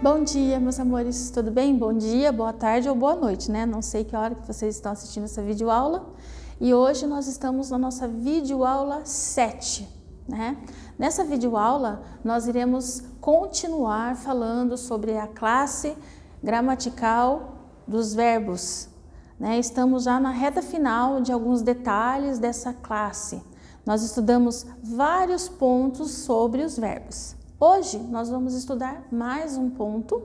Bom dia, meus amores, tudo bem? Bom dia, boa tarde ou boa noite, né? Não sei que hora que vocês estão assistindo essa videoaula. E hoje nós estamos na nossa videoaula 7, né? Nessa videoaula nós iremos continuar falando sobre a classe gramatical dos verbos, né? Estamos já na reta final de alguns detalhes dessa classe. Nós estudamos vários pontos sobre os verbos. Hoje nós vamos estudar mais um ponto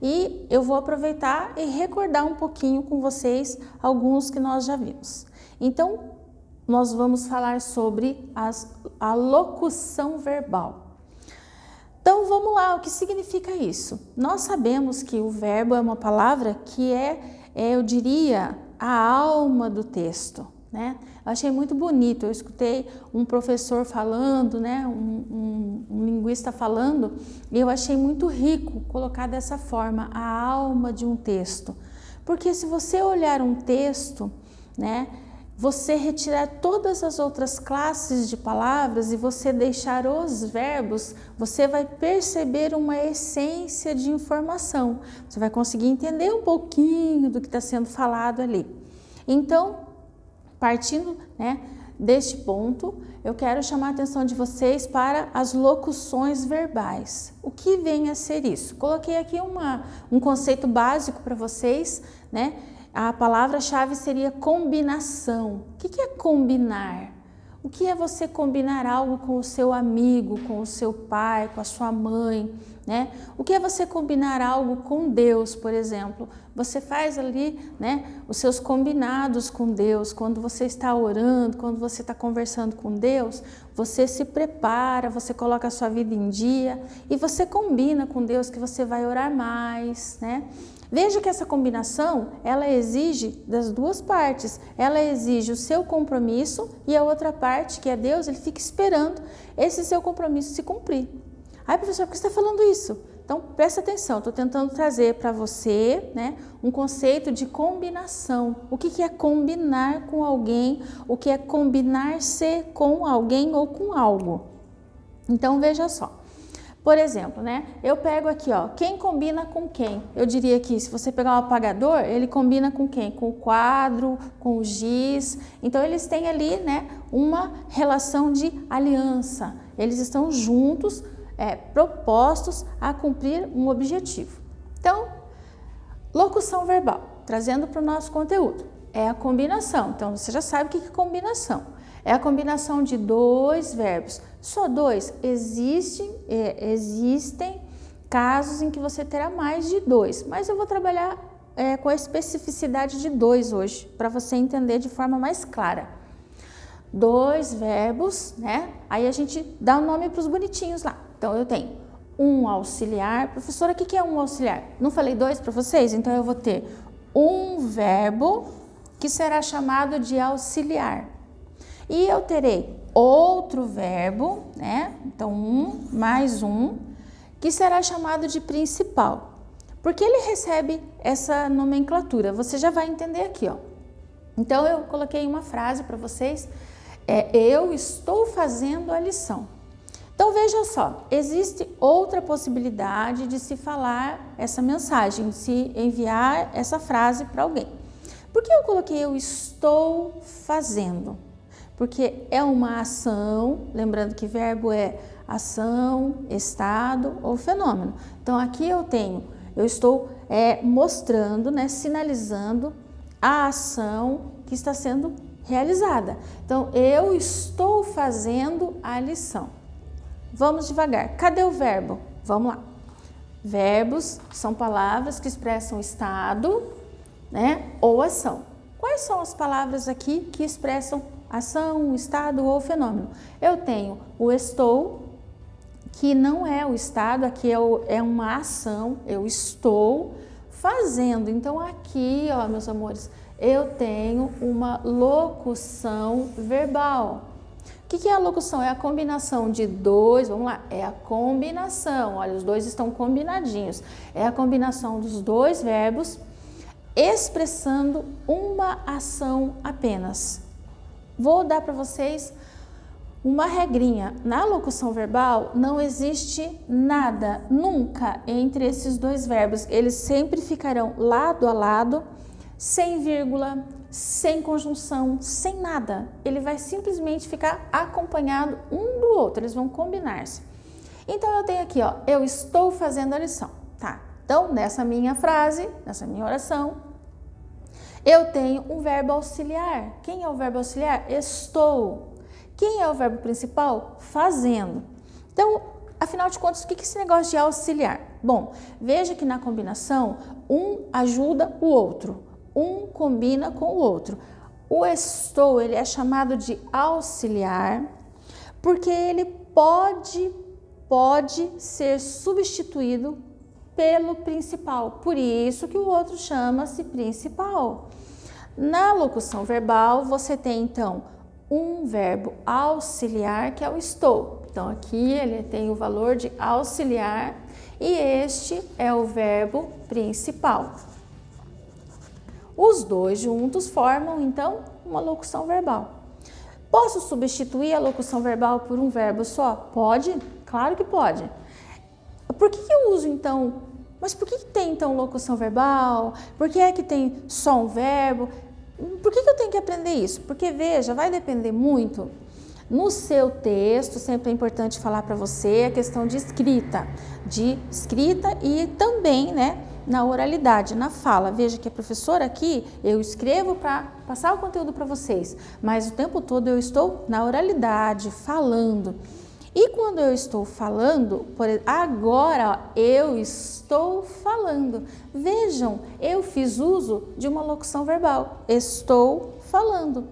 e eu vou aproveitar e recordar um pouquinho com vocês alguns que nós já vimos. Então, nós vamos falar sobre a locução verbal. Então, vamos lá, o que significa isso? Nós sabemos que o verbo é uma palavra que eu diria, a alma do texto, né? Eu achei muito bonito, eu escutei um professor falando, né, um linguista falando, e eu achei muito rico colocar dessa forma, a alma de um texto. Porque se você olhar um texto, né, você retirar todas as outras classes de palavras e você deixar os verbos, você vai perceber uma essência de informação. Você vai conseguir entender um pouquinho do que está sendo falado ali. Então, partindo, né, deste ponto, eu quero chamar a atenção de vocês para as locuções verbais. O que vem a ser isso? Coloquei aqui um conceito básico para vocês, né? A palavra-chave seria combinação. O que é combinar? O que é você combinar algo com o seu amigo, com o seu pai, com a sua mãe, né? O que é você combinar algo com Deus, por exemplo? Você faz ali, né, os seus combinados com Deus. Quando você está orando, quando você está conversando com Deus, você se prepara, você coloca a sua vida em dia e você combina com Deus que você vai orar mais, né? Veja que essa combinação, ela exige das duas partes. Ela exige o seu compromisso e a outra parte, que é Deus, ele fica esperando esse seu compromisso se cumprir. Ai, professor, por que você está falando isso? Então, presta atenção, estou tentando trazer para você, né, um conceito de combinação. O que é combinar com alguém? O que é combinar-se com alguém ou com algo? Então, veja só. Por exemplo, né, eu pego aqui, ó, quem combina com quem? Eu diria que se você pegar um apagador, ele combina com quem? Com o quadro, com o giz. Então, eles têm ali, né, uma relação de aliança. Eles estão juntos, propostos a cumprir um objetivo. Então, locução verbal, trazendo para o nosso conteúdo, é a combinação. Então, você já sabe o que é combinação. É a combinação de dois verbos. Só dois? Existem casos em que você terá mais de dois, mas eu vou trabalhar com a especificidade de dois hoje, para você entender de forma mais clara. Dois verbos, né? Aí a gente dá o nome para os bonitinhos lá. Então, eu tenho um auxiliar. Professora, o que é um auxiliar? Não falei dois para vocês? Então, eu vou ter um verbo que será chamado de auxiliar. E eu terei outro verbo, né? Então, um mais um, que será chamado de principal. Porque ele recebe essa nomenclatura, você já vai entender aqui, ó. Então, eu coloquei uma frase para vocês, eu estou fazendo a lição. Então, veja só, existe outra possibilidade de se falar essa mensagem, de se enviar essa frase para alguém. Por que eu coloquei eu estou fazendo? Porque é uma ação, lembrando que verbo é ação, estado ou fenômeno. Então, aqui eu estou mostrando, né, sinalizando a ação que está sendo realizada. Então, eu estou fazendo a lição. Vamos devagar. Cadê o verbo? Vamos lá. Verbos são palavras que expressam estado, né, ou ação. Quais são as palavras aqui que expressam ação, estado ou fenômeno? Eu tenho o estou, que não é o estado, aqui é uma ação, eu estou fazendo. Então, aqui, ó, meus amores, eu tenho uma locução verbal. O que é a locução? É a combinação de dois, vamos lá, é a combinação, olha, os dois estão combinadinhos. É a combinação dos dois verbos expressando uma ação apenas. Vou dar para vocês Uma regrinha, na locução verbal não existe nada, nunca, entre esses dois verbos. Eles sempre ficarão lado a lado, sem vírgula, sem conjunção, sem nada. Ele vai simplesmente ficar acompanhado um do outro, eles vão combinar-se. Então eu tenho aqui, ó, eu estou fazendo a lição, tá? Então nessa minha frase, nessa minha oração, eu tenho um verbo auxiliar. Quem é o verbo auxiliar? Estou. Quem é o verbo principal? Fazendo. Então, afinal de contas, o que é esse negócio de auxiliar? Bom, veja que na combinação, um ajuda o outro, um combina com o outro. O estou, ele é chamado de auxiliar, porque ele pode ser substituído pelo principal. Por isso que o outro chama-se principal. Na locução verbal, você tem, então, um verbo auxiliar, que é o estou. Então, aqui ele tem o valor de auxiliar e este é o verbo principal. Os dois juntos formam, então, uma locução verbal. Posso substituir a locução verbal por um verbo só? Pode? Claro que pode. Por que eu uso, então? Mas por que tem, então, locução verbal? Por que é que tem só um verbo? Por que eu tenho que aprender isso? Porque, veja, vai depender muito no seu texto, sempre é importante falar para você a questão de escrita e também, né, na oralidade, na fala. Veja que a professora aqui, eu escrevo para passar o conteúdo para vocês, mas o tempo todo eu estou na oralidade, falando. E quando eu estou falando, agora eu estou falando. Vejam, eu fiz uso de uma locução verbal. Estou falando.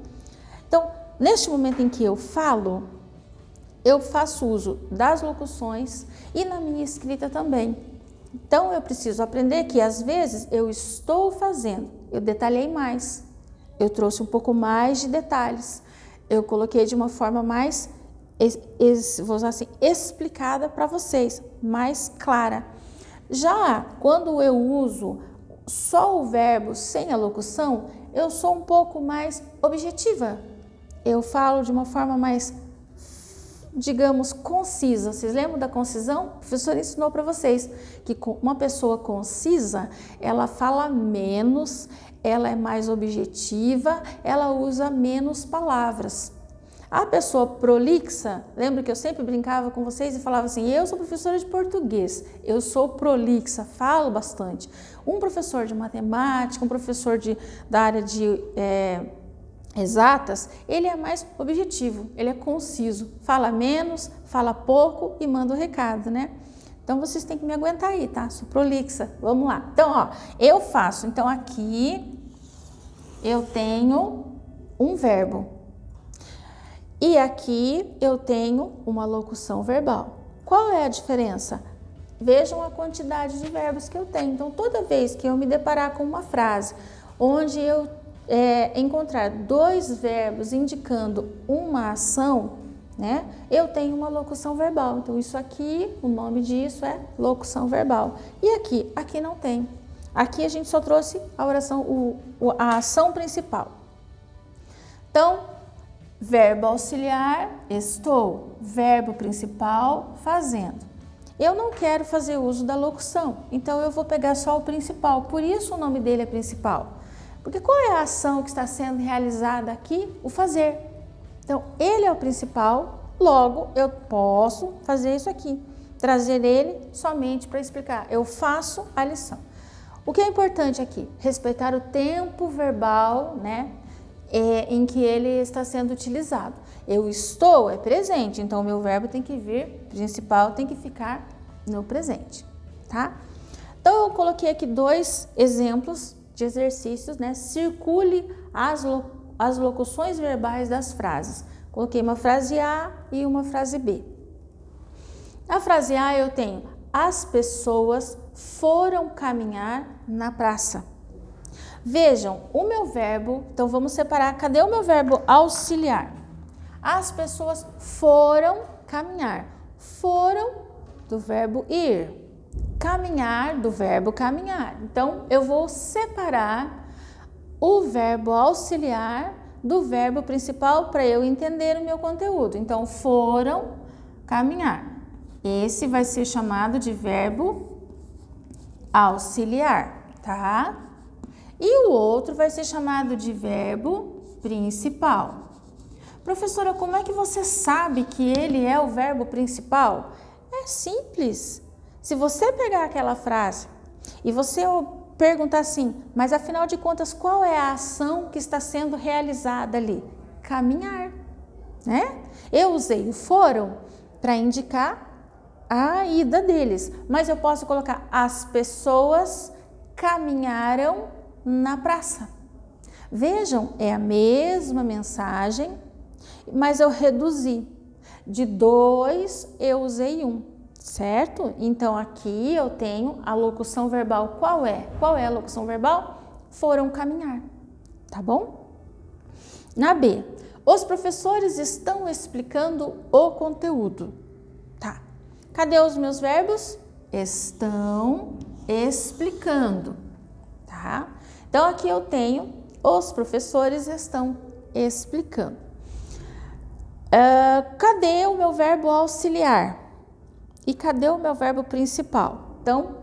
Então, neste momento em que eu falo, eu faço uso das locuções e na minha escrita também. Então, eu preciso aprender que às vezes eu estou fazendo, eu detalhei mais, eu trouxe um pouco mais de detalhes, eu coloquei de uma forma mais vou usar assim, explicada para vocês, mais clara. Já quando eu uso só o verbo sem a locução, eu sou um pouco mais objetiva. Eu falo de uma forma mais, digamos, concisa. Vocês lembram da concisão? O professor ensinou para vocês que uma pessoa concisa, ela fala menos, ela é mais objetiva, ela usa menos palavras. A pessoa prolixa, lembra que eu sempre brincava com vocês e falava assim, eu sou professora de português, eu sou prolixa, falo bastante. Um professor de matemática, um professor da área de exatas, ele é mais objetivo, ele é conciso, fala menos, fala pouco e manda o recado, né? Então, vocês têm que me aguentar aí, tá? Sou prolixa, vamos lá. Então, ó, eu faço, então aqui eu tenho um verbo. E aqui eu tenho uma locução verbal. Qual é a diferença? Vejam a quantidade de verbos que eu tenho. Então, toda vez que eu me deparar com uma frase onde eu encontrar dois verbos indicando uma ação, né, eu tenho uma locução verbal. Então, isso aqui, o nome disso é locução verbal. E aqui? Aqui não tem. Aqui a gente só trouxe a oração, a ação principal. Então, verbo auxiliar, estou. Verbo principal, fazendo. Eu não quero fazer uso da locução, então eu vou pegar só o principal. Por isso o nome dele é principal. Porque qual é a ação que está sendo realizada aqui? O fazer. Então, ele é o principal, logo eu posso fazer isso aqui. Trazer ele somente para explicar. Eu faço a lição. O que é importante aqui? Respeitar o tempo verbal, né? Em que ele está sendo utilizado. Eu estou é presente, então o meu verbo tem que vir, principal tem que ficar no presente, tá? Então eu coloquei aqui dois exemplos de exercícios, né? Circule as locuções verbais das frases. Coloquei uma frase A e uma frase B. Na frase A eu tenho, as pessoas foram caminhar na praça. Vejam, o meu verbo, então vamos separar, cadê o meu verbo auxiliar? As pessoas foram caminhar. Foram do verbo ir. Caminhar do verbo caminhar. Então, eu vou separar o verbo auxiliar do verbo principal para eu entender o meu conteúdo. Então, foram caminhar. Esse vai ser chamado de verbo auxiliar, tá? E o outro vai ser chamado de verbo principal. Professora, como é que você sabe que ele é o verbo principal? É simples. Se você pegar aquela frase e você perguntar assim, mas afinal de contas, qual é a ação que está sendo realizada ali? Caminhar, né? Eu usei o foram para indicar a ida deles, mas eu posso colocar as pessoas caminharam na praça. Vejam, é a mesma mensagem, mas eu reduzi. De 2 eu usei 1, certo? Então aqui eu tenho a locução verbal. Qual é? Qual é a locução verbal? Foram caminhar, tá bom? Na B, os professores estão explicando o conteúdo. Tá. Cadê os meus verbos? Estão explicando, tá? Então aqui eu tenho os professores estão explicando. Cadê o meu verbo auxiliar? E cadê o meu verbo principal? Então,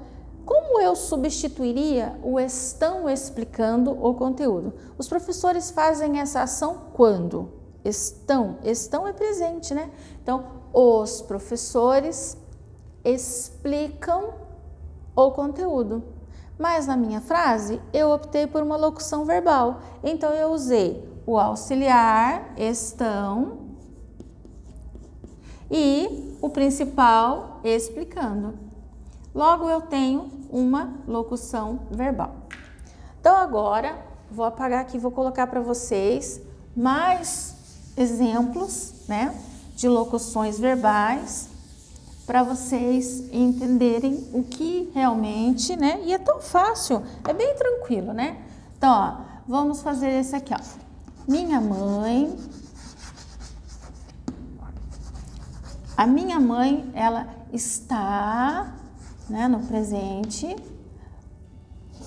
como eu substituiria o estão explicando o conteúdo? Os professores fazem essa ação quando? Estão é presente, né? Então, os professores explicam o conteúdo. Mas na minha frase, eu optei por uma locução verbal. Então, eu usei o auxiliar, estão, e o principal, explicando. Logo, eu tenho uma locução verbal. Então, agora, vou apagar aqui, vou colocar para vocês mais exemplos, né, de locuções verbais, para vocês entenderem o que realmente, né, e é tão fácil, é bem tranquilo, né? Então, ó, vamos fazer esse aqui, ó. A minha mãe, ela está, né, no presente,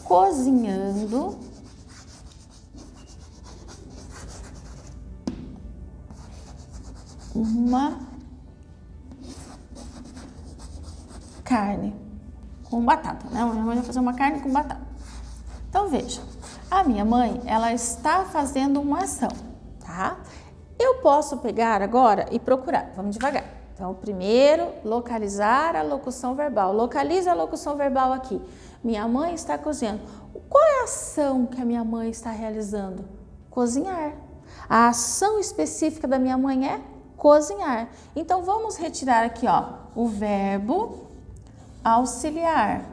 cozinhando uma carne com batata, né? Minha mãe vai fazer uma carne com batata. Então, veja, a minha mãe, ela está fazendo uma ação, tá? Eu posso pegar agora e procurar, vamos devagar. Então, primeiro, localizar a locução verbal. Localiza a locução verbal aqui. Minha mãe está cozinhando. Qual é a ação que a minha mãe está realizando? Cozinhar. A ação específica da minha mãe é cozinhar. Então, vamos retirar aqui, ó, o verbo auxiliar.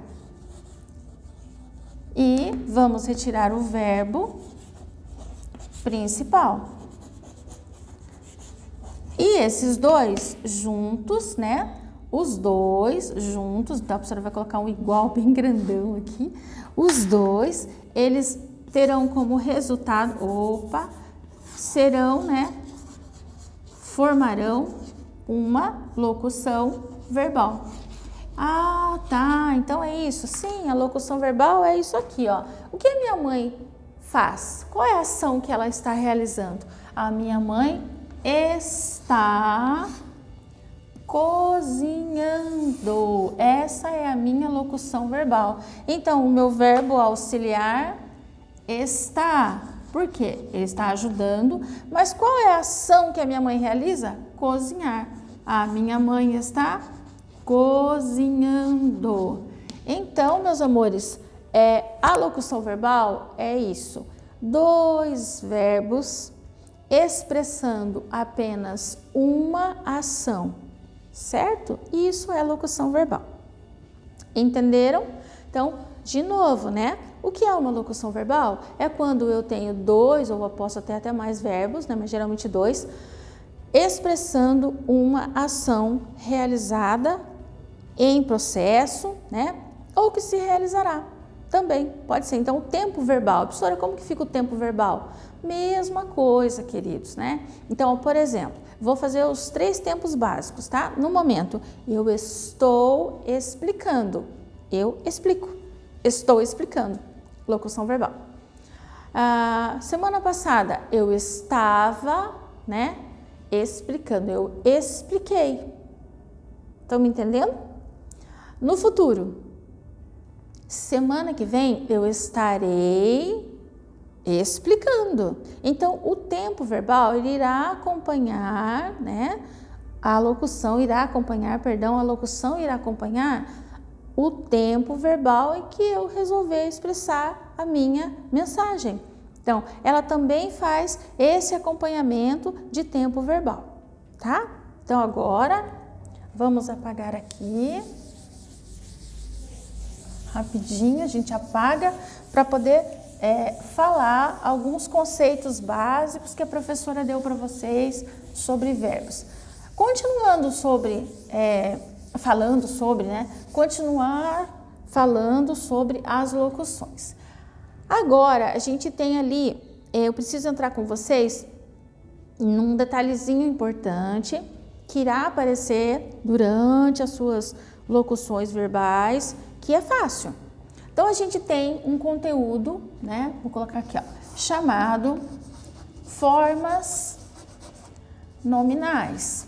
E vamos retirar o verbo principal. E esses dois juntos, né? Os dois juntos, então a professora vai colocar um igual bem grandão aqui. Os dois, eles terão como resultado, serão, né? Formarão uma locução verbal. Ah, tá, então é isso. Sim, a locução verbal é isso aqui, ó. O que a minha mãe faz? Qual é a ação que ela está realizando? A minha mãe está cozinhando. Essa é a minha locução verbal. Então, o meu verbo auxiliar está. Por quê? Ele está ajudando. Mas qual é a ação que a minha mãe realiza? Cozinhar. A minha mãe está cozinhando. Então, meus amores, a locução verbal é isso. Dois verbos expressando apenas uma ação, certo? Isso é locução verbal. Entenderam? Então, de novo, né? O que é uma locução verbal? É quando eu tenho dois, ou eu posso ter até mais verbos, né? Mas geralmente dois, expressando uma ação realizada em processo, né? Ou que se realizará. Também pode ser. Então, o tempo verbal. Professora, como que fica o tempo verbal? Mesma coisa, queridos, né? Então, por exemplo, vou fazer os 3 tempos básicos, tá? No momento, eu estou explicando. Eu explico. Estou explicando. Locução verbal. Semana passada eu estava, né, explicando, eu expliquei. Estão me entendendo? No futuro, semana que vem eu estarei explicando. Então, o tempo verbal ele irá acompanhar, né? A locução irá acompanhar o tempo verbal em que eu resolver expressar a minha mensagem. Então, ela também faz esse acompanhamento de tempo verbal, tá? Então, agora, vamos apagar aqui. Rapidinho, a gente apaga para poder falar alguns conceitos básicos que a professora deu para vocês sobre verbos. Continuando continuar falando sobre as locuções. Agora, a gente tem ali, eu preciso entrar com vocês num detalhezinho importante que irá aparecer durante as suas locuções verbais, que é fácil. Então, a gente tem um conteúdo, né? Vou colocar aqui, ó, chamado formas nominais,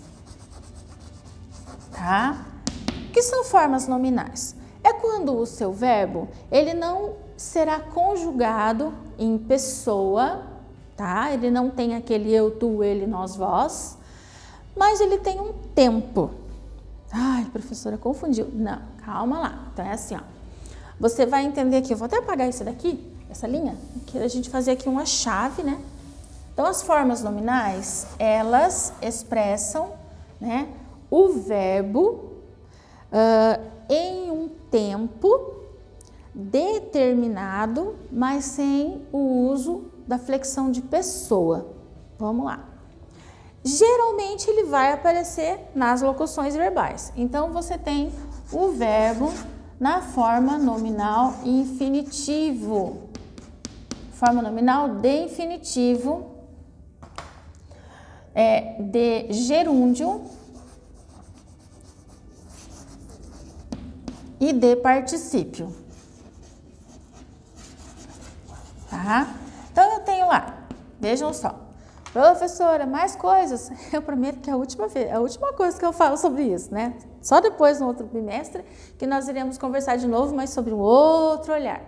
tá? O que são formas nominais? É quando o seu verbo, ele não será conjugado em pessoa, tá? Ele não tem aquele eu, tu, ele, nós, vós, mas ele tem um tempo. Ai, professora, confundiu. Não, calma lá. Então, é assim, ó. Você vai entender aqui, eu vou até apagar isso daqui, essa linha, que a gente fazer aqui uma chave, né? Então, as formas nominais, elas expressam, né, o verbo em um tempo determinado, mas sem o uso da flexão de pessoa. Vamos lá. Geralmente, ele vai aparecer nas locuções verbais. Então, você tem o verbo na forma nominal infinitivo. Forma nominal de infinitivo, de gerúndio e de particípio. Tá? Então, eu tenho lá, vejam só. Professora, mais coisas? Eu prometo que é a última coisa que eu falo sobre isso, né? Só depois, no outro bimestre, que nós iremos conversar de novo, mas sobre um outro olhar.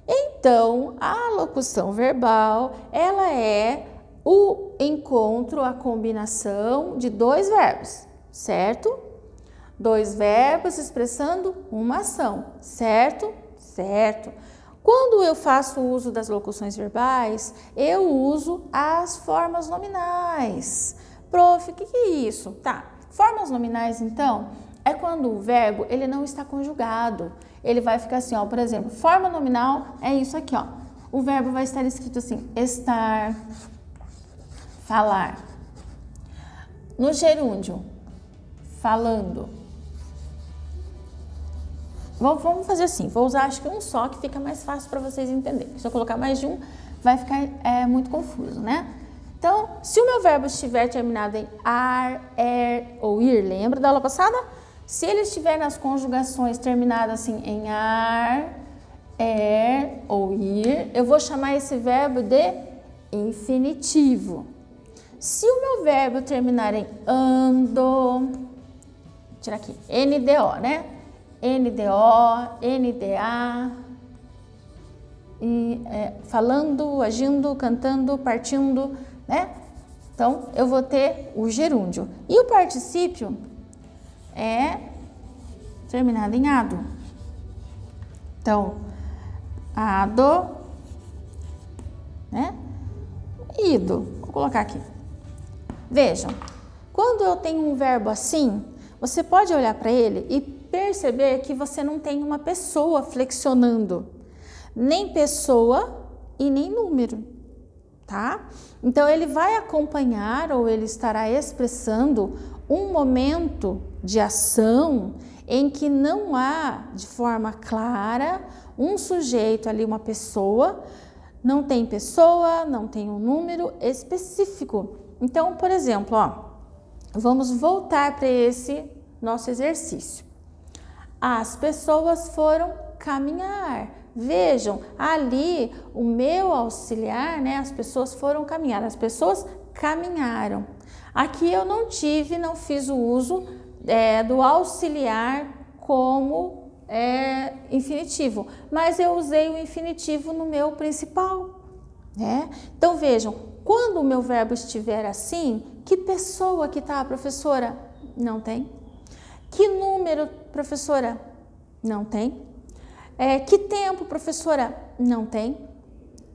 Então, a locução verbal, ela é o encontro, a combinação de dois verbos, certo? Dois verbos expressando uma ação, certo? Certo. Quando eu faço uso das locuções verbais, eu uso as formas nominais. Prof, o que é isso? Tá, formas nominais, então, é quando o verbo ele não está conjugado. Ele vai ficar assim, ó, por exemplo, forma nominal é isso aqui, ó. O verbo vai estar escrito assim, estar, falar. No gerúndio, falando. Vamos fazer assim, vou usar acho que um só que fica mais fácil para vocês entenderem. Se eu colocar mais de um, vai ficar muito confuso, né? Então, se o meu verbo estiver terminado em ar, ou ir, lembra da aula passada? Se ele estiver nas conjugações terminadas assim em ar, ou ir, eu vou chamar esse verbo de infinitivo. Se o meu verbo terminar em ando, vou tirar aqui, NDO, né? NDO, NDA, e, falando, agindo, cantando, partindo, né? Então, eu vou ter o gerúndio. E o particípio é terminado em ado. Então, ado, né? Ido. Vou colocar aqui. Vejam, quando eu tenho um verbo assim, você pode olhar para ele e perceber que você não tem uma pessoa flexionando, nem pessoa e nem número, tá? Então, ele vai acompanhar ou ele estará expressando um momento de ação em que não há, de forma clara, um sujeito ali, uma pessoa, não tem pessoa, não tem um número específico. Então, por exemplo, ó, vamos voltar para esse nosso exercício. As pessoas foram caminhar. Vejam, ali o meu auxiliar, né? As pessoas foram caminhar, as pessoas caminharam. Aqui eu não fiz o uso do auxiliar como infinitivo, mas eu usei o infinitivo no meu principal, né? Então vejam, quando o meu verbo estiver assim, que pessoa que tá, professora? Não tem. Que número, professora? Não tem. Que tempo, professora? Não tem.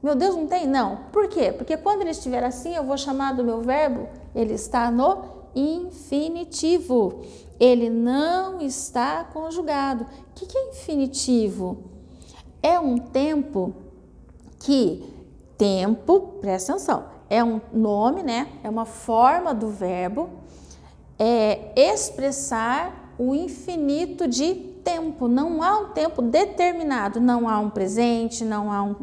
Meu Deus, não tem? Não. Por quê? Porque quando ele estiver assim, eu vou chamar do meu verbo, ele está no infinitivo. Ele não está conjugado. O que é infinitivo? É um tempo presta atenção, é um nome, né? É uma forma do verbo expressar o infinito de tempo. Não há um tempo determinado, não há um presente, não há um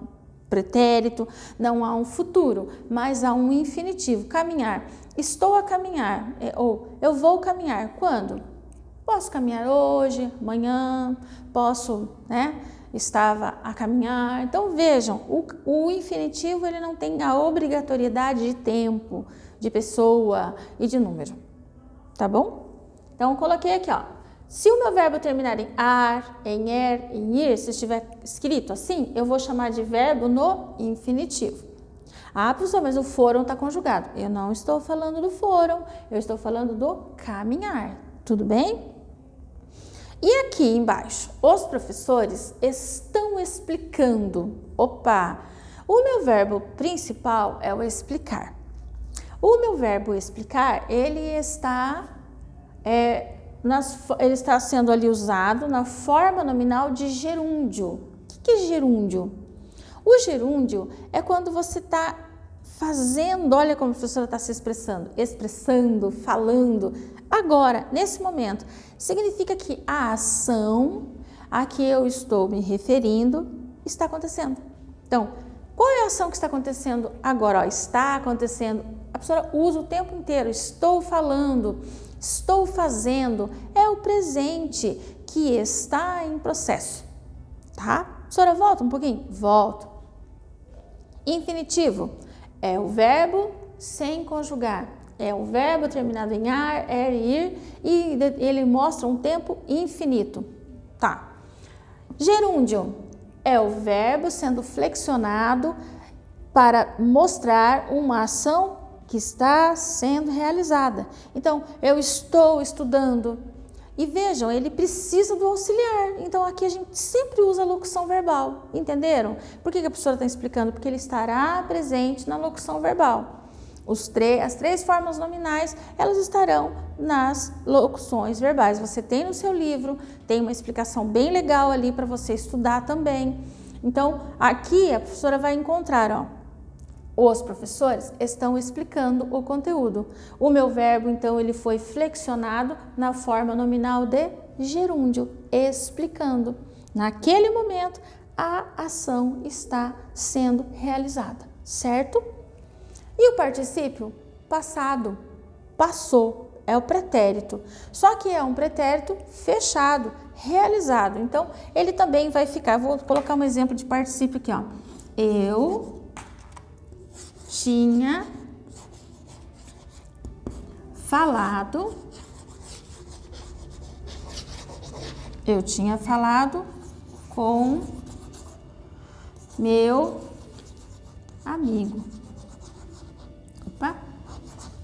pretérito, não há um futuro, mas há um infinitivo. Caminhar. Estou a caminhar, ou eu vou caminhar. Quando? Posso caminhar hoje, amanhã, posso, né? Estava a caminhar. Então vejam, o infinitivo ele não tem a obrigatoriedade de tempo, de pessoa e de número, tá bom? Então eu coloquei aqui, ó. Se o meu verbo terminar em ar, em er, em ir, se estiver escrito assim, eu vou chamar de verbo no infinitivo. Ah, professor, mas o foram está conjugado. Eu não estou falando do foram, eu estou falando do caminhar. Tudo bem? E aqui embaixo, os professores estão explicando. Opa! O meu verbo principal é o explicar. O meu verbo explicar, ele está sendo ali usado na forma nominal de gerúndio. O que é gerúndio? O gerúndio é quando você está fazendo, olha como a professora está se expressando, falando. Agora, nesse momento, significa que a ação a que eu estou me referindo está acontecendo. Então, qual é a ação que está acontecendo agora? Ó, está acontecendo. A professora usa o tempo inteiro. Estou falando, estou fazendo. É o presente que está em processo. Tá? Professora, volta um pouquinho? Volto. Infinitivo é o verbo sem conjugar. É o verbo terminado em ar, er, ir, e ele mostra um tempo infinito. Tá. Gerúndio é o verbo sendo flexionado para mostrar uma ação que está sendo realizada. Então, eu estou estudando. E vejam, ele precisa do auxiliar. Então, aqui a gente sempre usa a locução verbal. Entenderam? Por que a professora está explicando? Porque ele estará presente na locução verbal. As três formas nominais, elas estarão nas locuções verbais. Você tem no seu livro, tem uma explicação bem legal ali para você estudar também. Então, aqui a professora vai encontrar, ó, os professores estão explicando o conteúdo. O meu verbo, então, ele foi flexionado na forma nominal de gerúndio, explicando. Naquele momento, a ação está sendo realizada, certo? E o particípio? Passado, passou, é o pretérito. Só que é um pretérito fechado, realizado. Então, ele também vai ficar, vou colocar um exemplo de particípio aqui, ó. Eu tinha falado com meu amigo.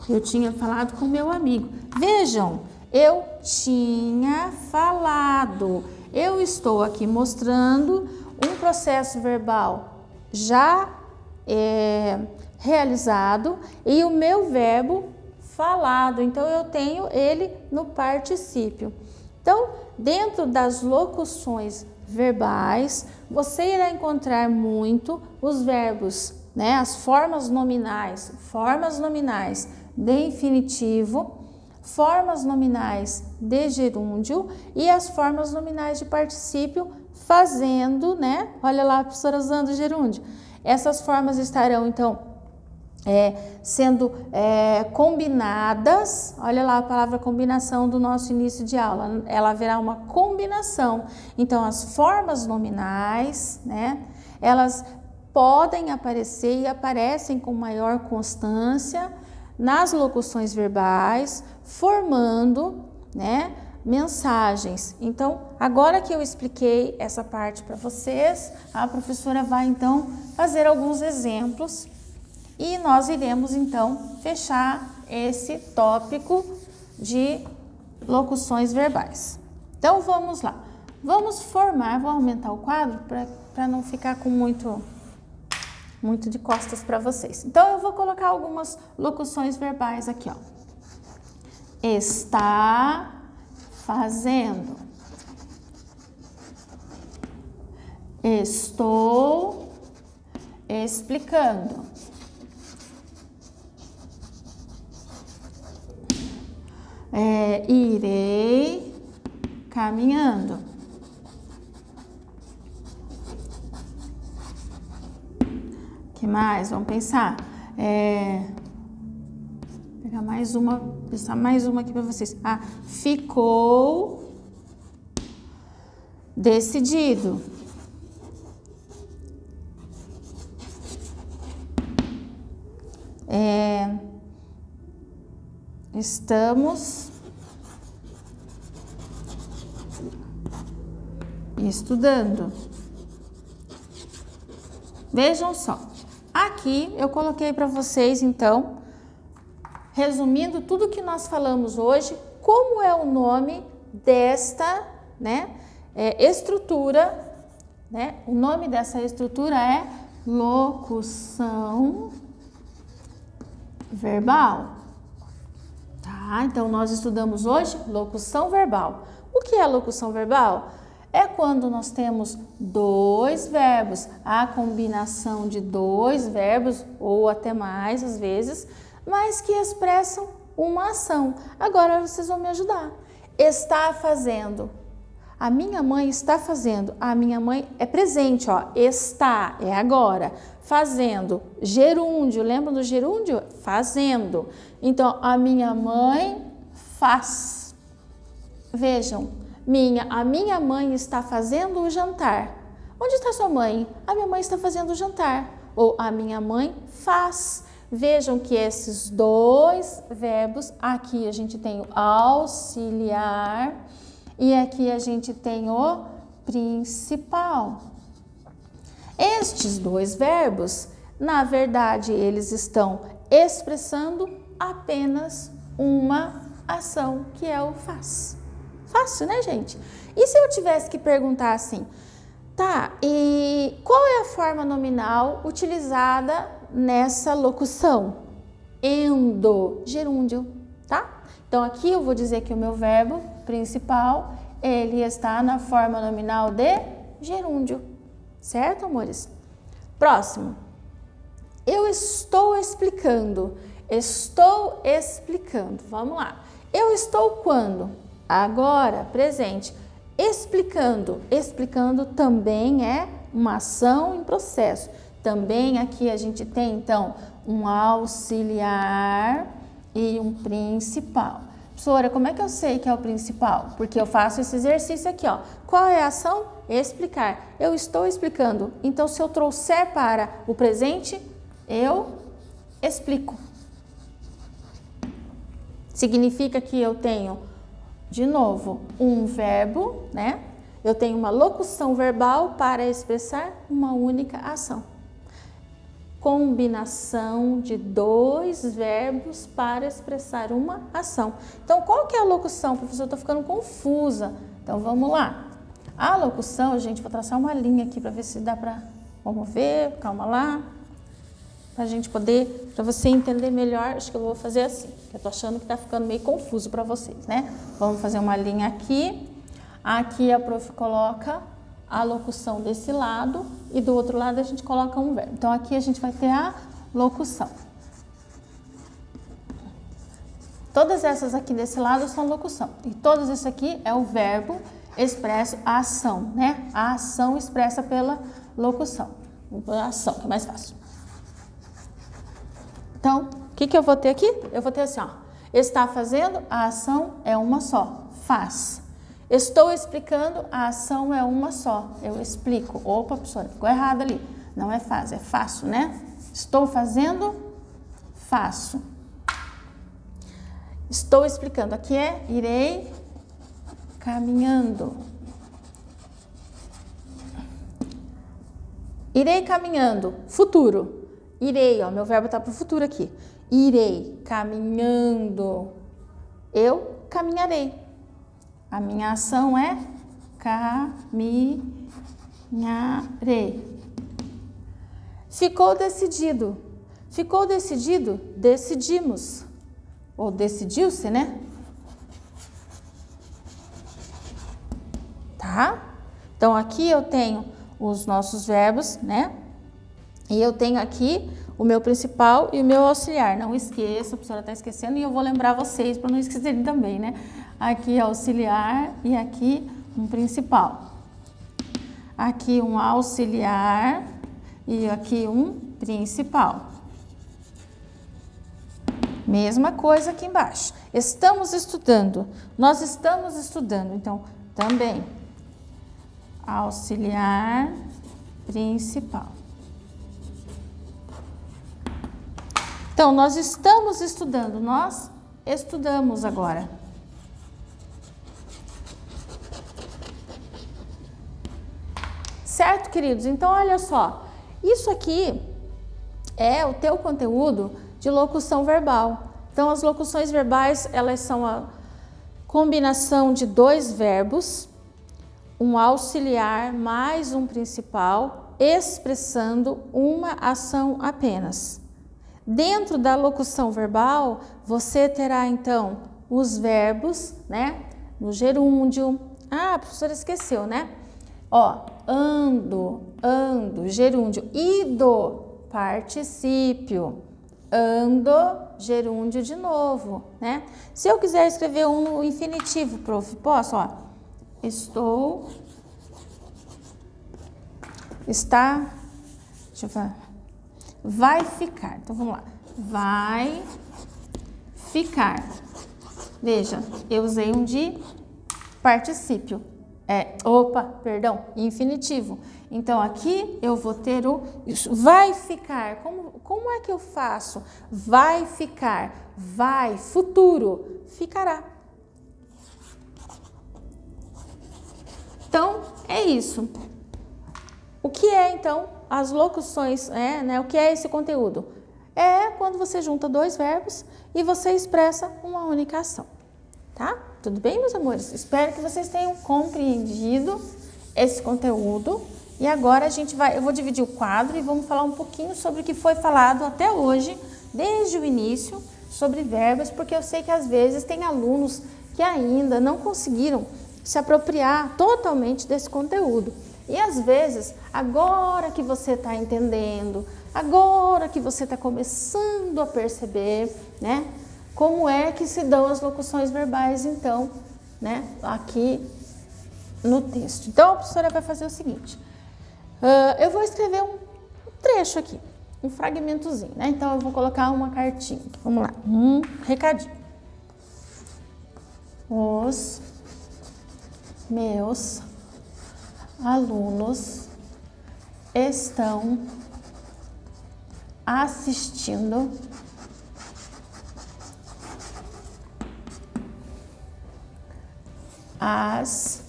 Eu tinha falado com meu amigo. Vejam, eu tinha falado. Eu estou aqui mostrando um processo verbal já realizado e o meu verbo falado. Então, eu tenho ele no particípio. Então, dentro das locuções verbais, você irá encontrar muito os verbos, né? As formas nominais de infinitivo, formas nominais de gerúndio e as formas nominais de particípio fazendo, né? Olha lá a professora usando o gerúndio. Essas formas estarão, então, sendo combinadas. Olha lá a palavra combinação do nosso início de aula, ela haverá uma combinação. Então, as formas nominais, né, elas podem aparecer e aparecem com maior constância nas locuções verbais, formando, né, mensagens. Então, agora que eu expliquei essa parte para vocês, a professora vai então fazer alguns exemplos e nós iremos então fechar esse tópico de locuções verbais. Então, vamos lá. Vamos formar, vou aumentar o quadro para não ficar com muito de costas para vocês. Então, eu vou colocar algumas locuções verbais aqui, ó. Está fazendo. Estou explicando. Irei caminhando. Que mais? Vamos pensar. Pegar mais uma, pensar mais uma aqui para vocês. Ficou decidido. Estamos estudando. Vejam só. Aqui eu coloquei para vocês, então, resumindo tudo que nós falamos hoje, como é o nome desta, né, estrutura, né? O nome dessa estrutura é locução verbal. Tá? Então, nós estudamos hoje locução verbal. O que é locução verbal? É quando nós temos dois verbos, a combinação de dois verbos, ou até mais às vezes, mas que expressam uma ação. Agora vocês vão me ajudar. Está fazendo. A minha mãe está fazendo. A minha mãe é presente, ó. Está, é agora. Fazendo. Gerúndio, lembram do gerúndio? Fazendo. Então, a minha mãe faz. Vejam. A minha mãe está fazendo o jantar. Onde está sua mãe? A minha mãe está fazendo o jantar. Ou a minha mãe faz. Vejam que esses dois verbos, aqui a gente tem o auxiliar e aqui a gente tem o principal. Estes dois verbos, na verdade, eles estão expressando apenas uma ação, que é o faz. Fácil, né, gente? E se eu tivesse que perguntar assim, tá, e qual é a forma nominal utilizada nessa locução? Endo, gerúndio, tá? Então, aqui eu vou dizer que o meu verbo principal, ele está na forma nominal de gerúndio, certo, amores? Próximo. Eu estou explicando. Estou explicando. Vamos lá. Eu estou quando? Agora, presente. Explicando. Explicando também é uma ação em processo. Também aqui a gente tem, então, um auxiliar e um principal. Professora, como é que eu sei que é o principal? Porque eu faço esse exercício aqui, ó. Qual é a ação? Explicar. Eu estou explicando. Então, se eu trouxer para o presente, eu explico. Significa que eu tenho, de novo, um verbo, né? Eu tenho uma locução verbal para expressar uma única ação. Combinação de dois verbos para expressar uma ação. Então, qual que é a locução? Professor, eu estou ficando confusa. Então, vamos lá. A locução, gente, vou traçar uma linha aqui para ver se dá para... Vamos ver, calma lá. Para a gente poder, para você entender melhor, acho que eu vou fazer assim. Eu estou achando que está ficando meio confuso para vocês, né? Vamos fazer uma linha aqui. Aqui a prof coloca a locução desse lado e do outro lado a gente coloca um verbo. Então, aqui a gente vai ter a locução. Todas essas aqui desse lado são locução. E todas isso aqui é o verbo expresso, a ação, né? A ação expressa pela locução. A ação, que é mais fácil. Então, o que eu vou ter aqui? Eu vou ter assim, ó. Está fazendo, a ação é uma só. Faz. Estou explicando, a ação é uma só. Eu explico. Opa, professora, ficou errado ali. Não é faz, é faço, né? Estou fazendo, faço. Estou explicando. Aqui é irei caminhando. Irei caminhando. Futuro. Irei, ó, meu verbo está para o futuro aqui. Irei caminhando. Eu caminharei. A minha ação é caminharei. Ficou decidido. Ficou decidido? Decidimos. Ou decidiu-se, né? Tá? Então, aqui eu tenho os nossos verbos, né? E eu tenho aqui o meu principal e o meu auxiliar. Não esqueça, a professora está esquecendo e eu vou lembrar vocês para não esquecerem também, né? Aqui auxiliar e aqui um principal. Aqui um auxiliar e aqui um principal. Mesma coisa aqui embaixo. Estamos estudando. Nós estamos estudando. Então, também auxiliar principal. Então, nós estamos estudando. Nós estudamos agora. Certo, queridos? Então, olha só. Isso aqui é o teu conteúdo de locução verbal. Então, as locuções verbais, elas são a combinação de dois verbos, um auxiliar mais um principal, expressando uma ação apenas. Dentro da locução verbal, você terá, então, os verbos, né? No gerúndio. Ah, a professora esqueceu, né? Ó, ando, gerúndio. Ido, particípio. Ando, gerúndio de novo, né? Se eu quiser escrever um no infinitivo, prof, posso, ó. Estou, está, deixa eu falar, vai ficar. Então, vamos lá. Vai ficar. Veja, eu usei um de particípio. Infinitivo. Então, aqui eu vou ter o vai ficar. Como é que eu faço? Vai ficar. Vai, futuro, ficará. Então, é isso. O que é, então, as locuções, né? O que é esse conteúdo? É quando você junta dois verbos e você expressa uma única ação, tá? Tudo bem, meus amores? Espero que vocês tenham compreendido esse conteúdo. E agora eu vou dividir o quadro e vamos falar um pouquinho sobre o que foi falado até hoje, desde o início, sobre verbos, porque eu sei que às vezes tem alunos que ainda não conseguiram se apropriar totalmente desse conteúdo. E às vezes, agora que você está entendendo, agora que você está começando a perceber, né? Como é que se dão as locuções verbais, então, né? Aqui no texto. Então, a professora vai fazer o seguinte. Eu vou escrever um trecho aqui, um fragmentozinho, né? Então, eu vou colocar uma cartinha. Vamos lá, um recadinho. Os meus alunos estão assistindo as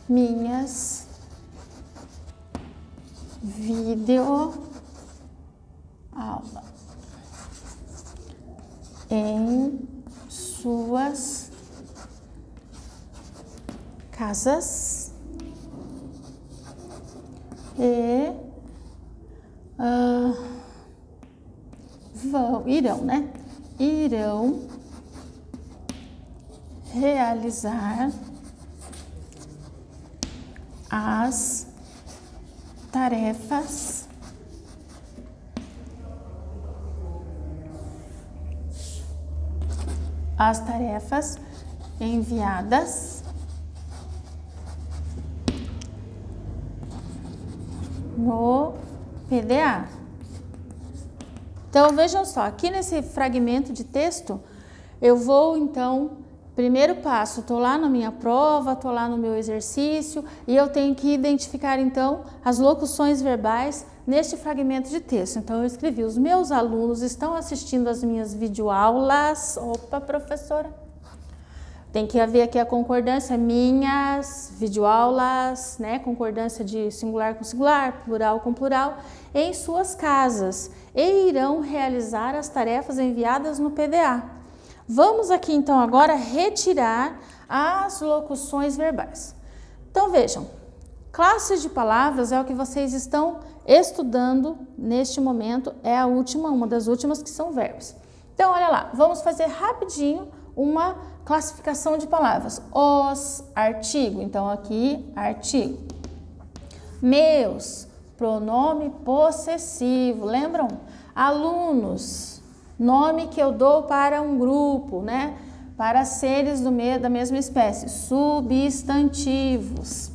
minhas videoaulas em suas casas e irão realizar as tarefas enviadas no PDA. Então, vejam só, aqui nesse fragmento de texto, eu vou, então, primeiro passo, estou lá na minha prova, estou lá no meu exercício, e eu tenho que identificar, então, as locuções verbais neste fragmento de texto. Então, eu escrevi, os meus alunos estão assistindo às minhas videoaulas. Opa, professora! Tem que haver aqui a concordância, minhas videoaulas, né? Concordância de singular com singular, plural com plural, em suas casas, e irão realizar as tarefas enviadas no PDA. Vamos aqui, então, agora retirar as locuções verbais. Então, vejam, classes de palavras é o que vocês estão estudando neste momento, é a última, uma das últimas que são verbos. Então, olha lá, vamos fazer rapidinho uma classificação de palavras. Os, artigo, então aqui, artigo. Meus, pronome possessivo, lembram? Alunos, nome que eu dou para um grupo, né? Para seres da mesma espécie. Substantivos.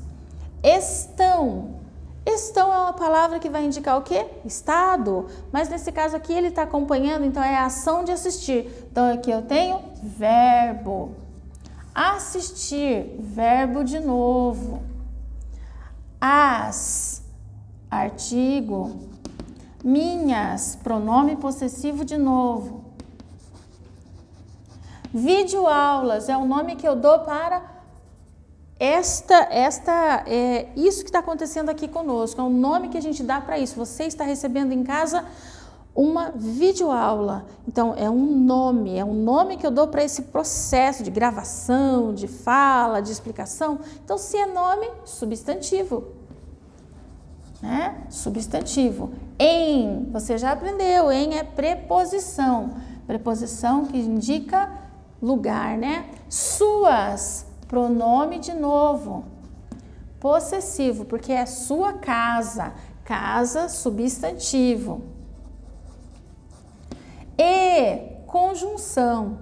Estão. Estão é uma palavra que vai indicar o quê? Estado. Mas nesse caso aqui ele está acompanhando, então é a ação de assistir. Então aqui eu tenho verbo. Assistir, verbo de novo. As, artigo. Minhas, pronome possessivo de novo. Videoaulas é o nome que eu dou para isso que está acontecendo aqui conosco, é o nome que a gente dá para isso. Você está recebendo em casa uma videoaula, então é um nome que eu dou para esse processo de gravação, de fala, de explicação. Então, se é nome, substantivo, né? Substantivo. Em, você já aprendeu, em é preposição que indica lugar, né? Suas, pronome de novo, possessivo, porque é sua casa, casa, substantivo. E, conjunção,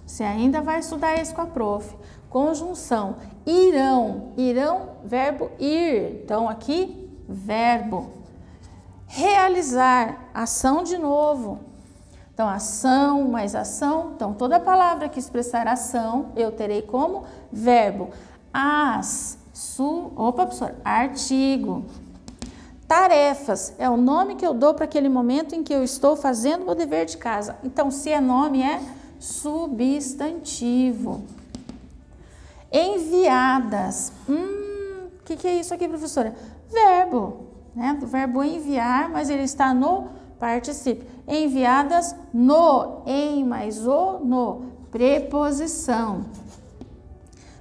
você ainda vai estudar isso com a prof. Conjunção, irão, verbo ir, então aqui, verbo. Realizar, ação de novo. Então, ação mais ação. Então, toda palavra que expressar ação, eu terei como verbo. Professor, artigo. Tarefas, é o nome que eu dou para aquele momento em que eu estou fazendo o meu dever de casa. Então, se é nome, é substantivo. Enviadas. O que é isso aqui, professora? Verbo, né? O verbo enviar, mas ele está no particípio. Enviadas no, em mais o, no, preposição.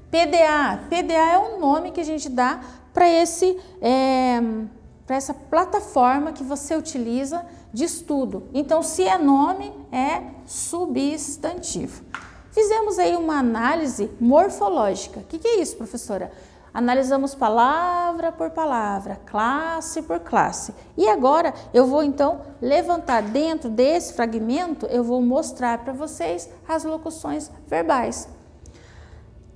PDA, PDA é o nome que a gente dá para essa plataforma que você utiliza de estudo. Então, se é nome, é substantivo. Fizemos aí uma análise morfológica. O que é isso, professora? Analisamos palavra por palavra, classe por classe. E agora eu vou então levantar dentro desse fragmento, eu vou mostrar para vocês as locuções verbais.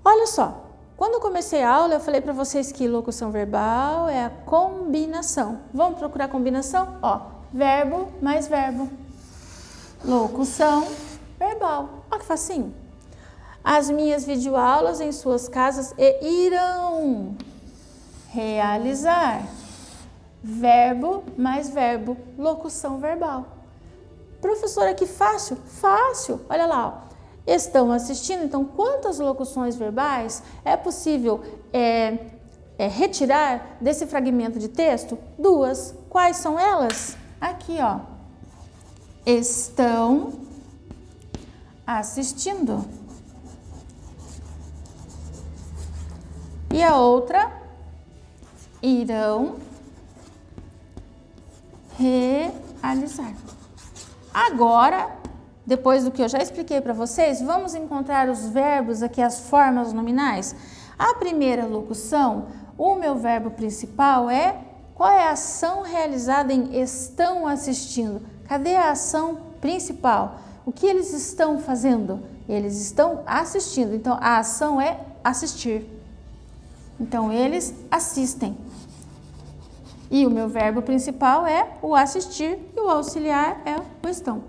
Olha só, quando eu comecei a aula eu falei para vocês que locução verbal é a combinação. Vamos procurar combinação? Ó, verbo mais verbo. Locução verbal. Olha que facinho. As minhas videoaulas em suas casas irão realizar. Verbo mais verbo, locução verbal. Professora, que fácil? Fácil. Olha lá, ó. Estão assistindo, então quantas locuções verbais é possível retirar desse fragmento de texto? 2. Quais são elas? Aqui, ó. Estão assistindo. E a outra, irão realizar. Agora, depois do que eu já expliquei para vocês, vamos encontrar os verbos aqui, as formas nominais. A primeira locução, o meu verbo principal qual é a ação realizada em estão assistindo? Cadê a ação principal? O que eles estão fazendo? Eles estão assistindo, então a ação é assistir. Então, eles assistem. E o meu verbo principal é o assistir e o auxiliar é o estão.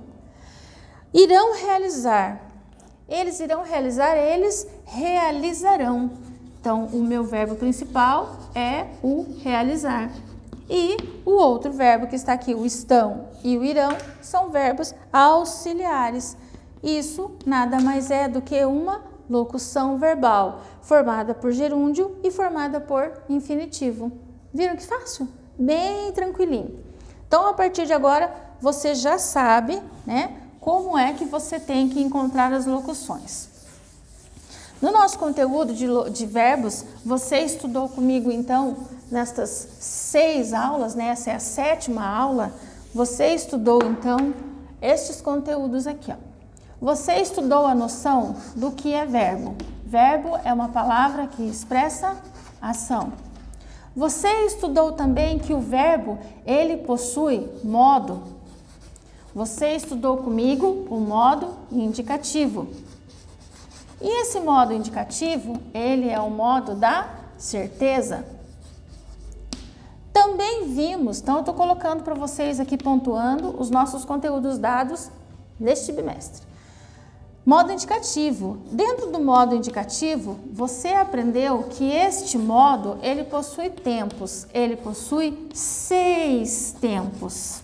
Irão realizar. Eles irão realizar, eles realizarão. Então, o meu verbo principal é o realizar. E o outro verbo que está aqui, o estão e o irão, são verbos auxiliares. Isso nada mais é do que uma locução verbal, formada por gerúndio e formada por infinitivo. Viram que fácil? Bem tranquilinho. Então, a partir de agora, você já sabe, né, como é que você tem que encontrar as locuções. No nosso conteúdo de verbos, você estudou comigo, então, nestas 6 aulas, né? Essa é a 7ª aula, você estudou, então, estes conteúdos aqui, ó. Você estudou a noção do que é verbo. Verbo é uma palavra que expressa ação. Você estudou também que o verbo, ele possui modo. Você estudou comigo o modo indicativo. E esse modo indicativo, ele é o modo da certeza. Também vimos, então eu estou colocando para vocês aqui, pontuando os nossos conteúdos dados neste bimestre. Modo indicativo. Dentro do modo indicativo, você aprendeu que este modo, ele possui tempos. Ele possui 6 tempos.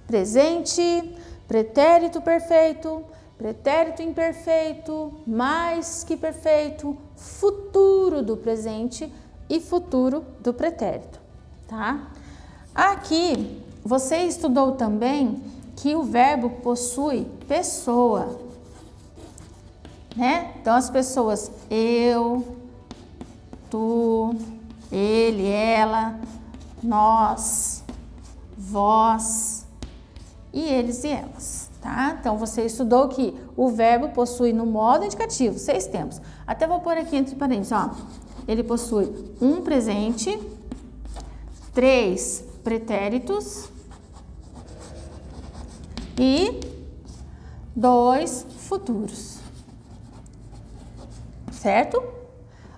Presente, pretérito perfeito, pretérito imperfeito, mais que perfeito, futuro do presente e futuro do pretérito, tá? Aqui, você estudou também que o verbo possui pessoa, né? Então, as pessoas eu, tu, ele, ela, nós, vós e eles e elas, tá? Então, você estudou que o verbo possui no modo indicativo 6 tempos. Até vou pôr aqui entre parênteses, ó. Ele possui um presente, 3 pretéritos e 2 futuros, certo?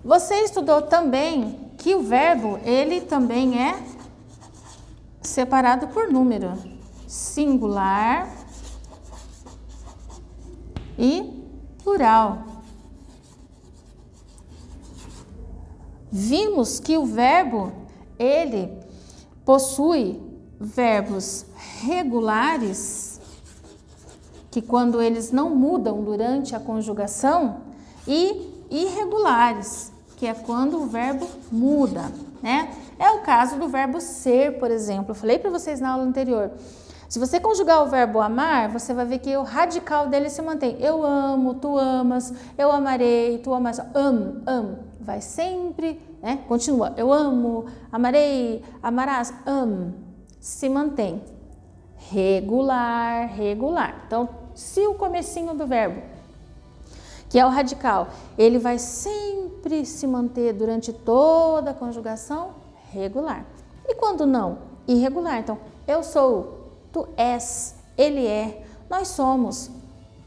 Você estudou também que o verbo, ele também é separado por número, singular e plural. Vimos que o verbo, ele possui verbos regulares, que quando eles não mudam durante a conjugação, e irregulares, que é quando o verbo muda, né? É o caso do verbo ser, por exemplo. Eu falei para vocês na aula anterior. Se você conjugar o verbo amar, você vai ver que o radical dele se mantém. Eu amo, tu amas, eu amarei, tu amas, amo. Vai sempre, né? Continua. Eu amo, amarei, amarás, se mantém. Regular. Então, se o comecinho do verbo, que é o radical, ele vai sempre se manter durante toda a conjugação, regular. E quando não? Irregular. Então, eu sou, tu és, ele é, nós somos.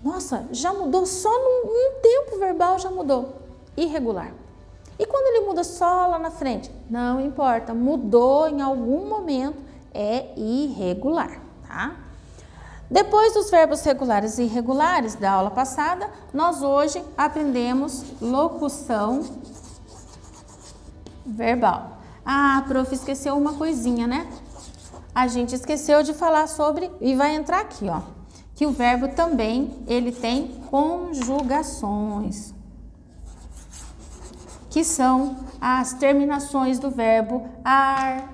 Nossa, já mudou só num tempo verbal, já mudou. Irregular. E quando ele muda só lá na frente? Não importa, mudou em algum momento, é irregular, tá? Depois dos verbos regulares e irregulares da aula passada, nós hoje aprendemos locução verbal. Ah, prof, esqueceu uma coisinha, né? A gente esqueceu de falar sobre, e vai entrar aqui, ó, que o verbo também, ele tem conjugações, que são as terminações do verbo ar,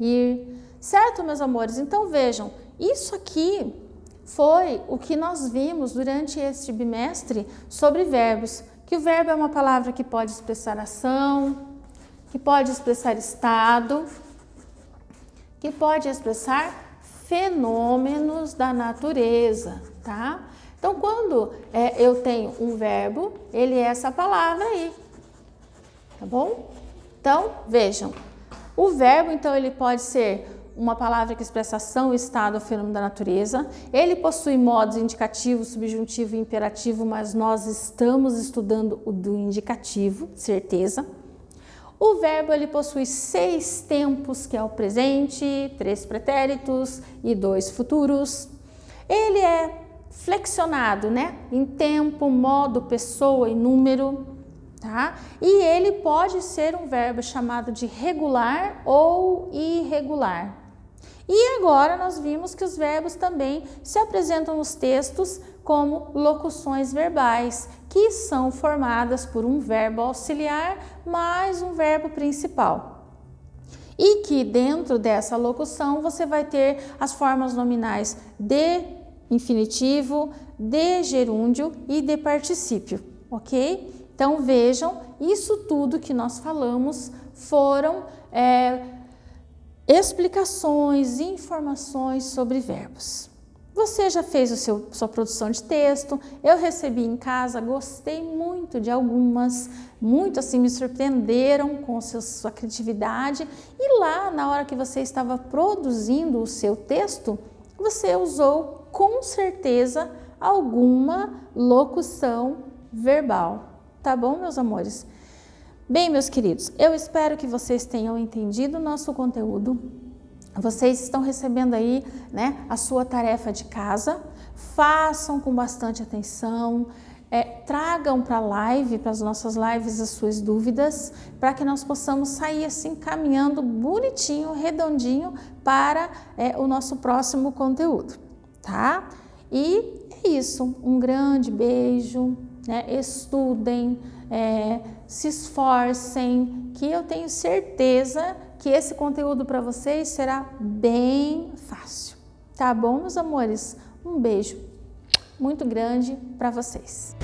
ir, certo, meus amores? Então, vejam, isso aqui foi o que nós vimos durante este bimestre sobre verbos, que o verbo é uma palavra que pode expressar ação, que pode expressar estado, que pode expressar fenômenos da natureza, tá? Então, quando eu tenho um verbo, ele é essa palavra aí, tá bom? Então, vejam, o verbo, então, ele pode ser uma palavra que expressa ação, estado ou fenômeno da natureza. Ele possui modos indicativo, subjuntivo e imperativo, mas nós estamos estudando o do indicativo, certeza. O verbo ele possui 6 tempos, que é o presente, 3 pretéritos e 2 futuros. Ele é flexionado, né? Em tempo, modo, pessoa e número, tá? E ele pode ser um verbo chamado de regular ou irregular. E agora nós vimos que os verbos também se apresentam nos textos como locuções verbais, que são formadas por um verbo auxiliar mais um verbo principal. E que dentro dessa locução você vai ter as formas nominais de infinitivo, de gerúndio e de particípio, ok? Então vejam, isso tudo que nós falamos foram explicações, informações sobre verbos. Você já fez sua produção de texto, eu recebi em casa, gostei muito de algumas, muito assim me surpreenderam com sua criatividade e lá na hora que você estava produzindo o seu texto, você usou com certeza alguma locução verbal, tá bom, meus amores? Bem, meus queridos, eu espero que vocês tenham entendido o nosso conteúdo. Vocês estão recebendo aí, né, a sua tarefa de casa. Façam com bastante atenção, tragam para a live, para as nossas lives, as suas dúvidas, para que nós possamos sair assim caminhando bonitinho, redondinho para o nosso próximo conteúdo, tá? E é isso, um grande beijo, né? Estudem, se esforcem, que eu tenho certeza que esse conteúdo para vocês será bem fácil, tá bom, meus amores? Um beijo muito grande para vocês.